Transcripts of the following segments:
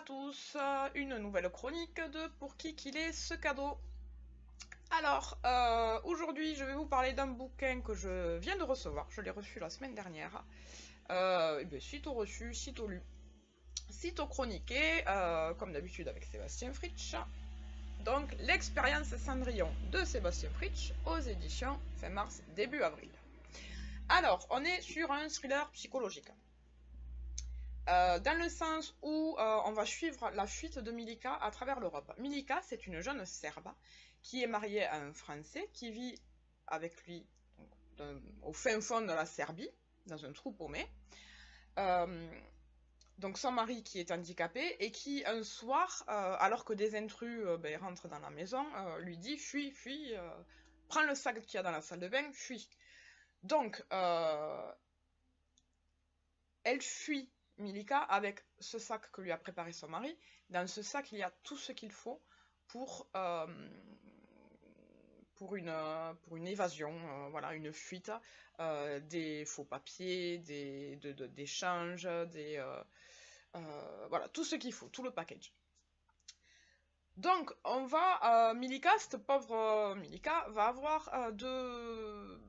à tous, une nouvelle chronique de Pour qui qu'il est ce cadeau. Alors, aujourd'hui je vais vous parler d'un bouquin que je viens de recevoir, je l'ai reçu la semaine dernière. Et bien, sitôt reçu, sitôt lu, sitôt chroniqué, comme d'habitude avec Sébastien Fritsch. Donc, l'expérience Cendrillon de Sébastien Fritsch aux éditions fin mars, début avril. Alors, on est sur un thriller psychologique. Dans le sens où on va suivre la fuite de Milika à travers l'Europe. Milika, c'est une jeune Serbe qui est mariée à un Français qui vit avec lui donc, au fin fond de la Serbie, dans un trou paumé. Donc son mari qui est handicapé et qui un soir, alors que des intrus rentrent dans la maison, lui dit « Fuis, fuis, prends le sac qu'il y a dans la salle de bain, fuis ». Donc, elle fuit Milika avec ce sac que lui a préparé son mari. Dans ce sac, il y a tout ce qu'il faut pour une évasion, voilà, une fuite, des faux papiers, des changes, voilà, tout ce qu'il faut, tout le package. Donc, on va, Milika, cette pauvre Milika, va avoir deux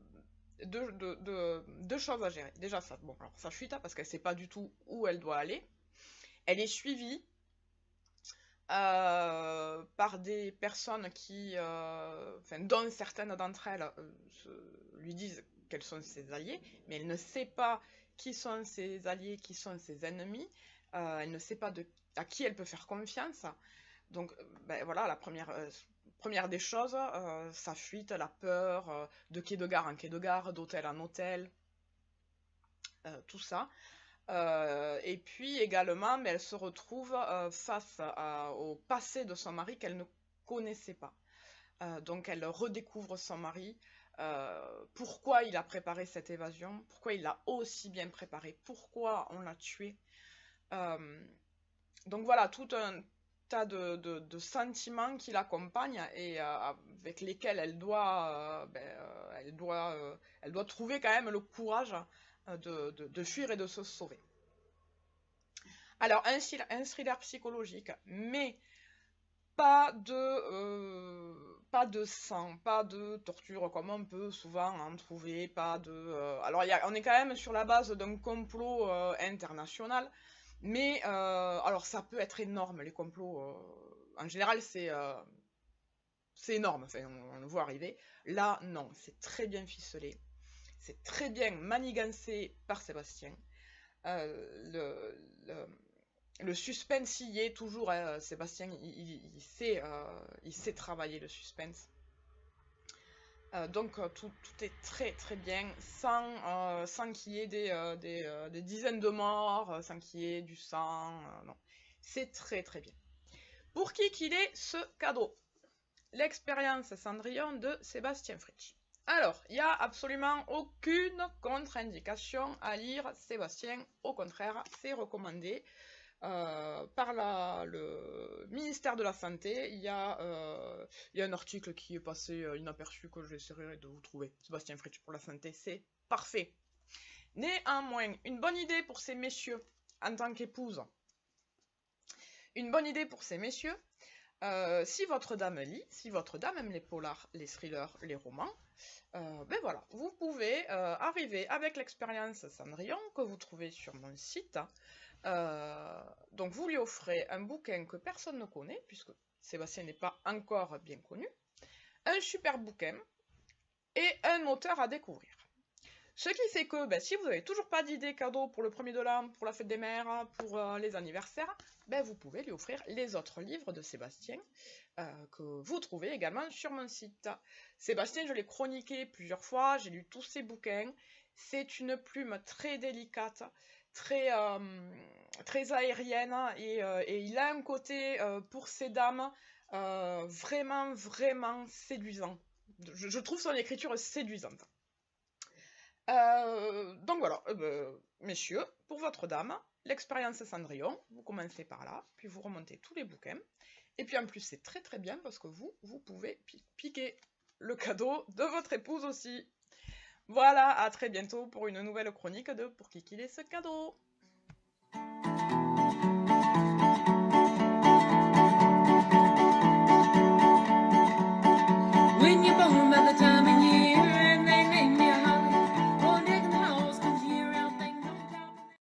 choses à gérer. Déjà, ça, bon, alors, sa fuite, parce qu'elle ne sait pas du tout où elle doit aller. Elle est suivie par des personnes qui, dont certaines d'entre elles lui disent quels sont ses alliés, mais elle ne sait pas qui sont ses alliés, qui sont ses ennemis. Elle ne sait pas à qui elle peut faire confiance. Donc, voilà, la première des choses, sa fuite, la peur, de quai de gare en quai de gare, d'hôtel en hôtel, tout ça. Et puis également, elle se retrouve face au passé de son mari qu'elle ne connaissait pas. Donc elle redécouvre son mari, pourquoi il a préparé cette évasion, pourquoi il l'a aussi bien préparée, pourquoi on l'a tué. Donc voilà, tout un tas de sentiments qui l'accompagnent et avec lesquels elle doit trouver quand même le courage de fuir et de se sauver. Alors, un thriller psychologique, mais pas de sang, pas de torture comme on peut souvent en trouver, pas de... alors, on est quand même sur la base d'un complot international, mais alors ça peut être énorme, les complots, en général c'est énorme, enfin, on le voit arriver. Là, non, c'est très bien ficelé, c'est très bien manigancé par Sébastien. Le suspense y est toujours, hein. Sébastien, il sait travailler le suspense. Donc tout est très très bien, sans qu'il y ait des dizaines de morts, sans qu'il y ait du sang, non. C'est très très bien. Pour qui qu'il est ce cadeau? L'expérience Cendrillon de Sébastien Fritsch. Alors, il n'y a absolument aucune contre-indication à lire Sébastien, au contraire, c'est recommandé. Par le ministère de la Santé, il y a un article qui est passé inaperçu que j'essaierai de vous trouver. Sébastien Fritsch pour la santé, c'est parfait. Néanmoins, une bonne idée pour ces messieurs en tant qu'épouse. Une bonne idée pour ces messieurs, si votre dame lit, si votre dame aime les polars, les thrillers, les romans, voilà, vous pouvez arriver avec l'expérience Cendrillon que vous trouvez sur mon site. Donc vous lui offrez un bouquin que personne ne connaît, puisque Sébastien n'est pas encore bien connu, un super bouquin et un auteur à découvrir. Ce qui fait que si vous n'avez toujours pas d'idée cadeau pour le 1er de l'an, pour la fête des mères, pour les anniversaires, vous pouvez lui offrir les autres livres de Sébastien que vous trouvez également sur mon site. Sébastien, je l'ai chroniqué plusieurs fois, j'ai lu tous ses bouquins. C'est une plume très délicate, très aérienne, et il a un côté pour ces dames vraiment, vraiment séduisant. Je trouve son écriture séduisante. Donc voilà, messieurs, pour votre dame, l'expérience Cendrillon, vous commencez par là, puis vous remontez tous les bouquins, et puis en plus c'est très très bien parce que vous pouvez piquer le cadeau de votre épouse aussi. Voilà, à très bientôt pour une nouvelle chronique de Pour qui qu'il est ce cadeau. When your